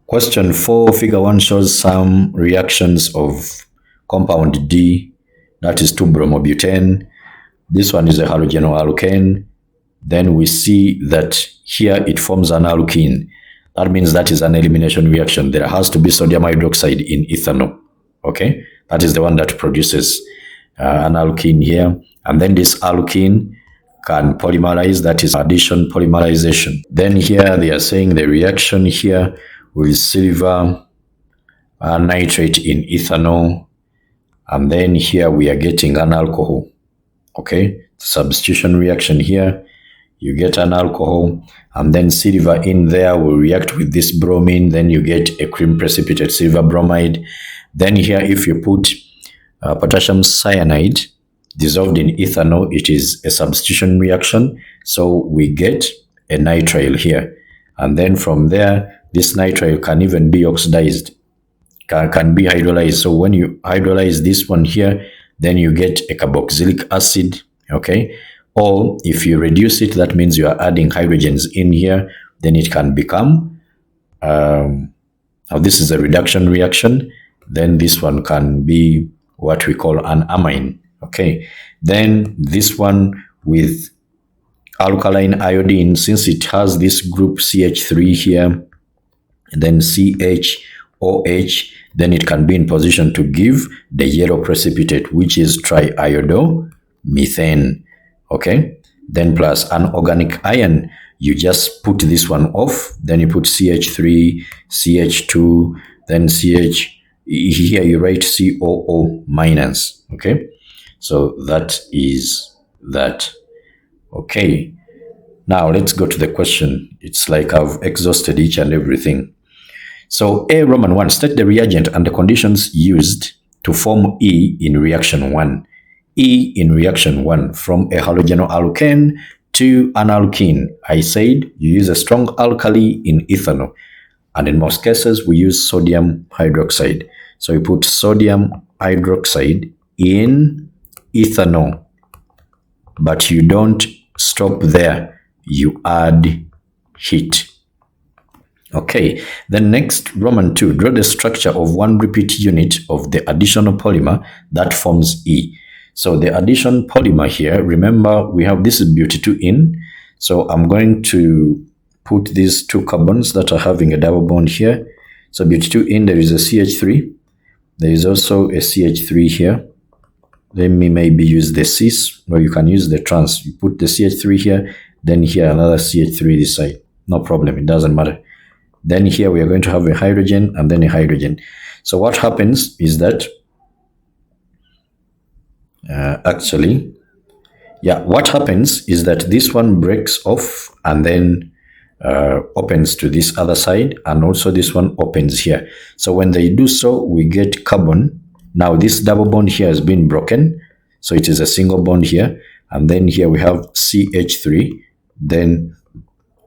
Question 4, figure 1 shows some reactions of compound D, that is 2-bromobutane. This one is a halogenoalkane. Then we see that here it forms an alkene. That means that is an elimination reaction. There has to be sodium hydroxide in ethanol. Okay, that is the one that produces an alkene here. And then this alkene can polymerize, that is addition polymerization. Then here they are saying the reaction here with silver nitrate in ethanol. And then here we are getting an alcohol. Okay, substitution reaction here. You get an alcohol, and then silver in there will react with this bromine. Then you get a cream precipitate silver bromide. Then here, if you put potassium cyanide dissolved in ethanol, it is a substitution reaction. So we get a nitrile here. And then from there, this nitrile can even be oxidized, can be hydrolyzed. So when you hydrolyze this one here, then you get a carboxylic acid, okay? Or if you reduce it, that means you are adding hydrogens in here, then it can become, now this is a reduction reaction, then this one can be what we call an amine, okay? Then this one with alkaline iodine, since it has this group CH3 here, and then CHOH, then it can be in position to give the yellow precipitate, which is triiodomethane. Okay, then plus an organic ion, you just put this one off, then you put CH3, CH2, then CH, here you write COO minus, okay? So that is that. Okay, now let's go to the question. It's like I've exhausted each and everything. So A, Roman 1, state the reagent and the conditions used to form E in reaction 1. E in reaction 1, from a halogenoalkane to an alkene. I said you use a strong alkali in ethanol, and in most cases we use sodium hydroxide. So you put sodium hydroxide in ethanol, but you don't stop there, you add heat. Okay, then next, Roman 2, draw the structure of one repeat unit of the additional polymer that forms E. So the addition polymer here, remember we have this is buty2-ene. So I'm going to put these two carbons that are having a double bond here. So buty2-ene, there is a CH3. There is also a CH3 here. Let me maybe use the cis, or you can use the trans. You put the CH3 here, then here another CH3 this side. No problem, it doesn't matter. Then here we are going to have a hydrogen and then a hydrogen. So what happens is that what happens is that this one breaks off and then opens to this other side, and also this one opens here. So when they do so, we get carbon. Now this double bond here has been broken, so it is a single bond here, and then here we have CH3, then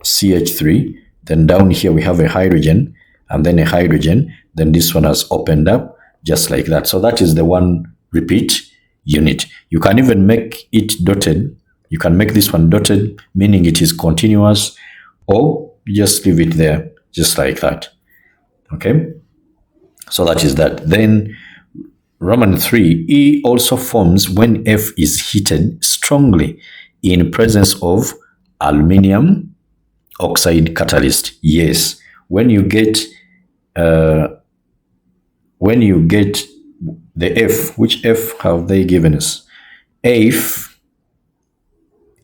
CH3, then down here we have a hydrogen, and then a hydrogen, then this one has opened up just like that. So that is the one repeat unit. You can even make it dotted. You can make this one dotted, meaning it is continuous, or you just leave it there just like that. Okay, so that is that. Then Roman 3, E also forms when F is heated strongly in presence of aluminium oxide catalyst. Yes, when you get the F, which F have they given us? F,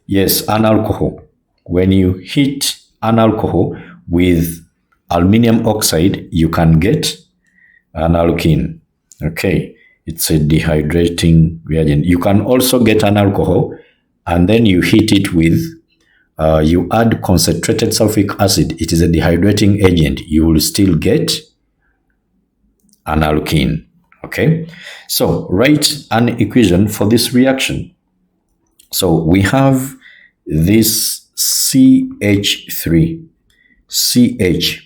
yes, an alcohol. When you heat an alcohol with aluminium oxide, you can get an alkene. Okay, it's a dehydrating reagent. You can also get an alcohol and then you heat it with you add concentrated sulfuric acid. It is a dehydrating agent. You will still get an alkene. Okay, so write an equation for this reaction. So we have this CH3, CHOH,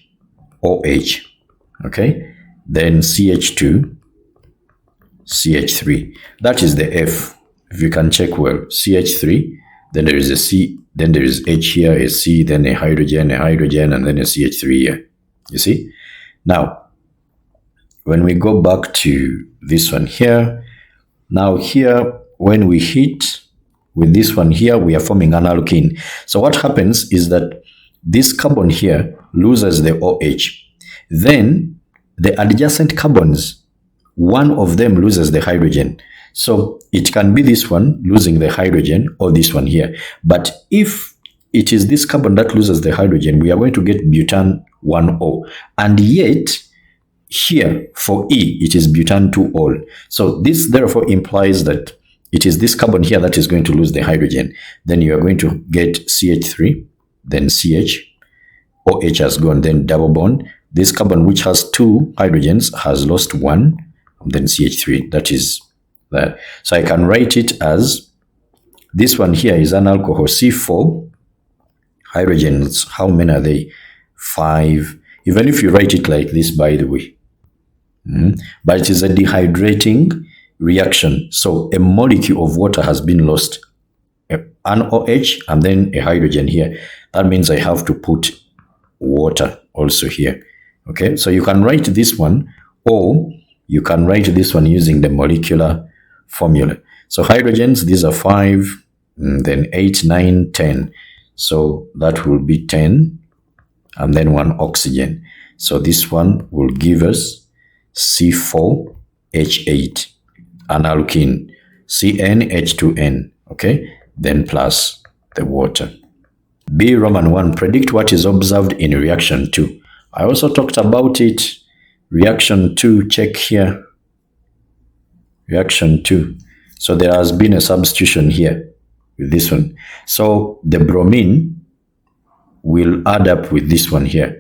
okay, then CH2, CH3. That is the F. If you can check well, CH3, then there is a C, then there is H here, a C, then a hydrogen, and then a CH3 here. You see? Now, when we go back to this one here, now here, when we hit with this one here, we are forming an alkene. So what happens is that this carbon here loses the OH. Then the adjacent carbons, one of them loses the hydrogen. So it can be this one losing the hydrogen or this one here. But if it is this carbon that loses the hydrogen, we are going to get butan 1O. And yet, here for E, it is butan 2-ol. So this therefore implies that it is this carbon here that is going to lose the hydrogen. Then you are going to get CH3, then CH, OH has gone, then double bond. This carbon which has 2 hydrogens has lost 1, then CH3. That is that. So I can write it as, this one here is an alcohol, C4, hydrogens, how many are they? 5. Even if you write it like this, by the way. But it is a dehydrating reaction. So a molecule of water has been lost, an OH and then a hydrogen here. That means I have to put water also here. Okay, so you can write this one, or you can write this one using the molecular formula. So hydrogens, these are 5, then 8, 9, 10. So that will be 10, and then 1 oxygen. So this one will give us C4H8, an alkene, CnH2n, okay? Then plus the water. B Roman 1, predict what is observed in reaction 2. I also talked about it. Reaction 2, check here. Reaction 2. So there has been a substitution here with this one. So the bromine will add up with this one here.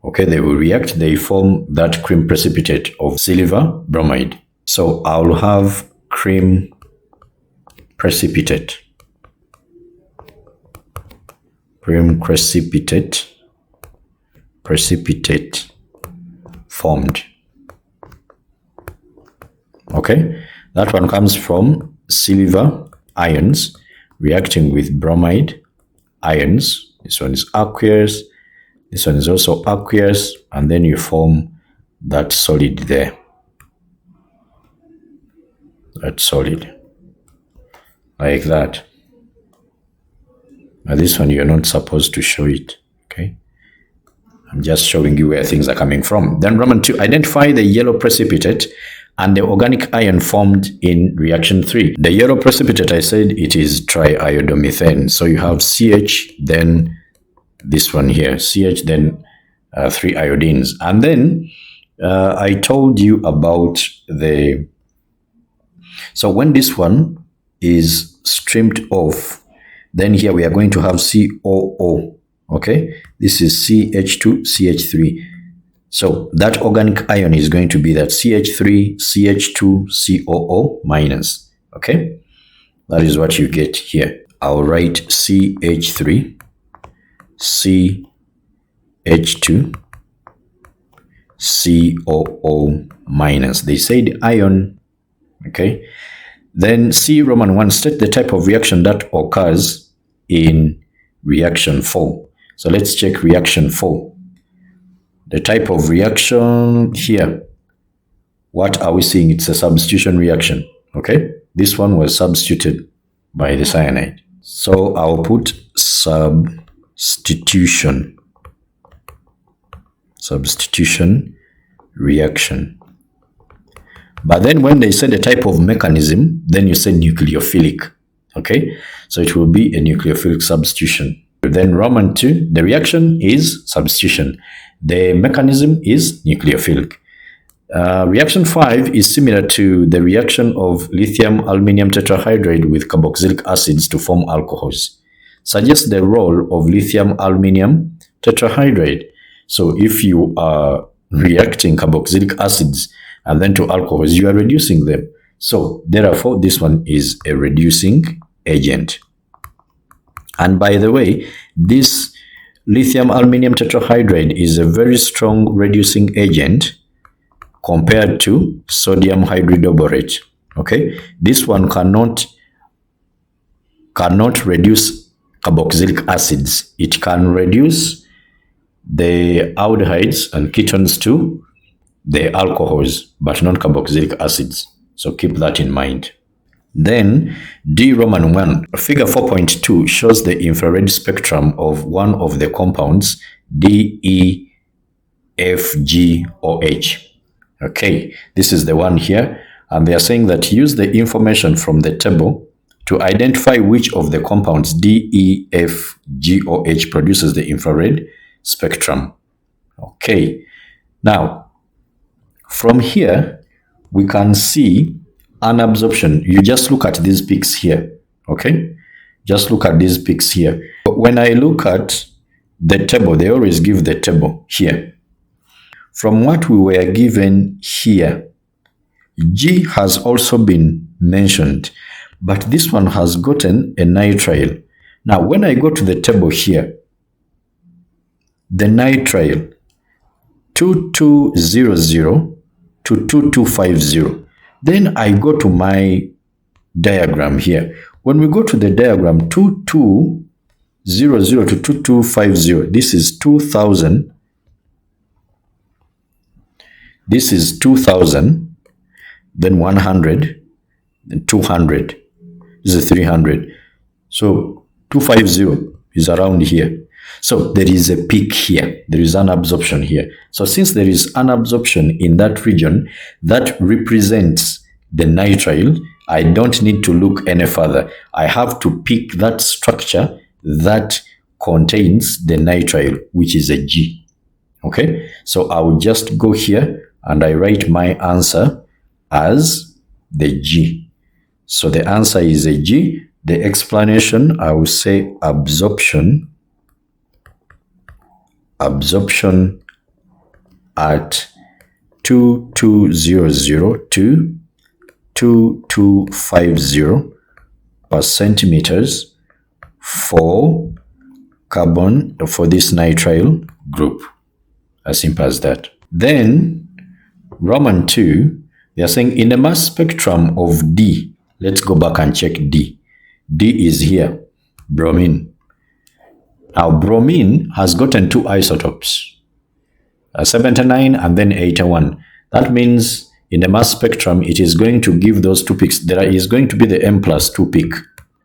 Okay, they will react, they form that cream precipitate of silver bromide. So I'll have cream precipitate. Cream precipitate formed. Okay, that one comes from silver ions reacting with bromide ions. This one is aqueous. This one is also aqueous, and then you form that solid there. That solid. Like that. Now this one you're not supposed to show it. Okay. I'm just showing you where things are coming from. Then Roman 2, identify the yellow precipitate and the organic ion formed in reaction 3. The yellow precipitate, I said it is triiodomethane. So you have CH, then this one here, CH, then 3 iodines. And then I told you about the, so when this one is streamed off, then here we are going to have COO, okay? This is CH2, CH3. So that organic ion is going to be that CH3, CH2, COO minus, okay? That is what you get here. I'll write CH3, CH2, COO minus. They said ion, okay? Then C Roman 1, state the type of reaction that occurs in reaction 4. So let's check reaction 4. The type of reaction here, what are we seeing? It's a substitution reaction, okay? This one was substituted by the cyanide. So I'll put substitution reaction. But then when they said the type of mechanism, then you said nucleophilic, okay? So it will be a nucleophilic substitution. Then Roman 2, the reaction is substitution. The mechanism is nucleophilic. Reaction 5 is similar to the reaction of lithium aluminium tetrahydride with carboxylic acids to form alcohols. Suggest the role of lithium aluminium tetrahydride. So if you are reacting carboxylic acids and then to alcohols, you are reducing them. So therefore, this one is a reducing agent. And by the way, this lithium aluminium tetrahydride is a very strong reducing agent compared to sodium hydrodoborate. Okay, this one cannot reduce carboxylic acids. It can reduce the aldehydes and ketones to the alcohols, but non-carboxylic acids. So keep that in mind. Then D Roman 1, figure 4.2 shows the infrared spectrum of one of the compounds DEFGOH. Okay, this is the one here, and they are saying that use the information from the table to identify which of the compounds DEFGOH produces the infrared spectrum. Okay, now from here we can see an absorption. You just look at these peaks here. Okay, just look at these peaks here. But when I look at the table, they always give the table here. From what we were given here, G has also been mentioned, but this one has gotten a nitrile. Now, when I go to the table here, the nitrile 2200 to 2250. Then I go to my diagram here. When we go to the diagram 2200 to 2250, this is 2000. This is 2000, then 100, then 200. This is 300. So 250 is around here. So there is a peak here. There is an absorption here. So since there is an absorption in that region that represents the nitrile, I don't need to look any further. I have to pick that structure that contains the nitrile, which is a G. Okay, so I will just go here and I write my answer as the G. So the answer is a G. The explanation, I will say absorption at 2200 to 2250 per centimeters for carbon, for this nitrile group. As simple as that. Then Roman 2, they are saying in the mass spectrum of D, let's go back and check D. D is here, bromine. Now bromine has gotten two isotopes, 79 and then 81. That means in the mass spectrum, it is going to give those two peaks. There is going to be the M+2 peak.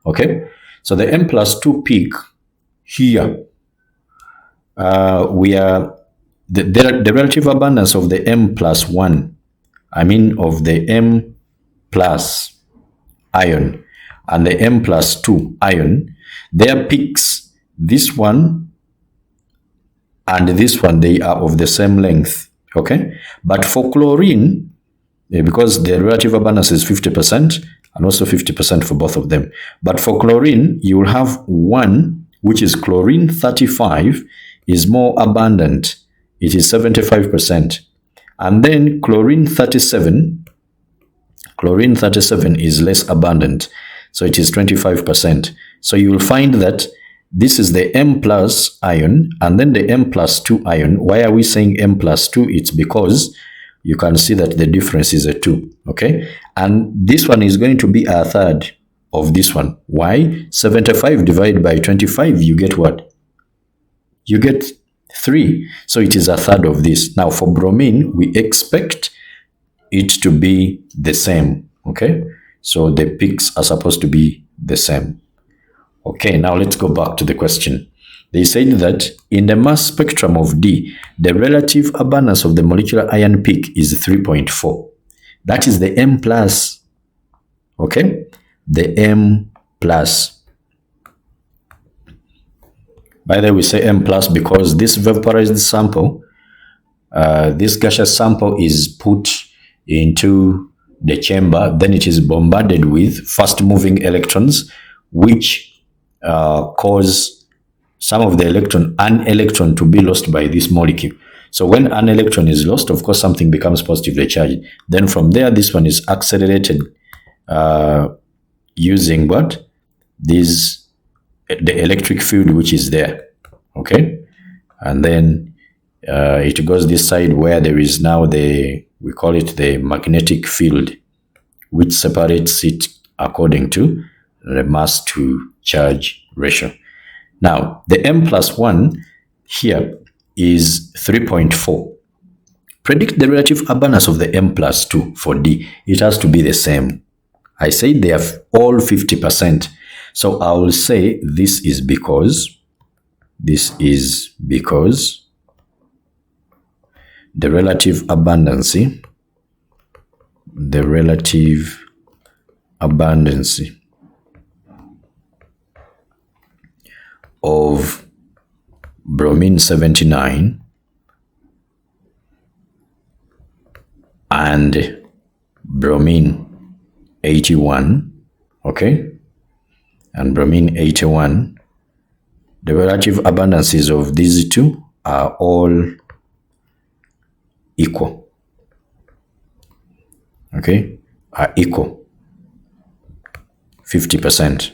Okay, so the M+2 peak here, we are the relative abundance of the M+1, I mean of the M+ ion and the M+2 ion, their peaks, this one and this one, they are of the same length. Okay, but for chlorine, because the relative abundance is 50% and also 50% for both of them, but for chlorine you will have one, which is chlorine 35, is more abundant. It is 75%. And then chlorine 37 is less abundant. So it is 25%. So you will find that this is the M+ ion and then the M+2 ion. Why are we saying M+2? It's because you can see that the difference is a 2. Okay. And this one is going to be a third of this one. Why? 75 divided by 25, you get what? You get 3. So it is a third of this. Now for bromine, we expect it to be the same. Okay, so the peaks are supposed to be the same. Okay, now let's go back to the question. They said that in the mass spectrum of D, the relative abundance of the molecular ion peak is 3.4. That is the M+. Okay, the M+. By the way, we say M+ because this vaporized sample, this gaseous sample is put into the chamber, then it is bombarded with fast-moving electrons, which cause some of the an electron to be lost by this molecule. So when an electron is lost, of course, something becomes positively charged. Then from there, this one is accelerated using what? The electric field which is there. Okay, and then it goes this side where there is now we call it the magnetic field, which separates it according to the mass to charge ratio. Now the M+1 here is 3.4. Predict the relative abundance of the M plus 2 for D. It has to be the same. I say they are all 50%. So I will say this is because the relative abundance of bromine 79 and bromine 81, okay, and bromine 81, the relative abundances of these two are all equal, okay, are equal, 50%,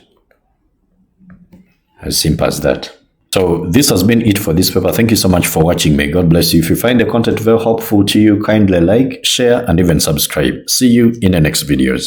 as simple as that. So this has been it for this paper. Thank you so much for watching. May God bless you. If you find the content very helpful to you, kindly like, share, and even subscribe. See you in the next videos.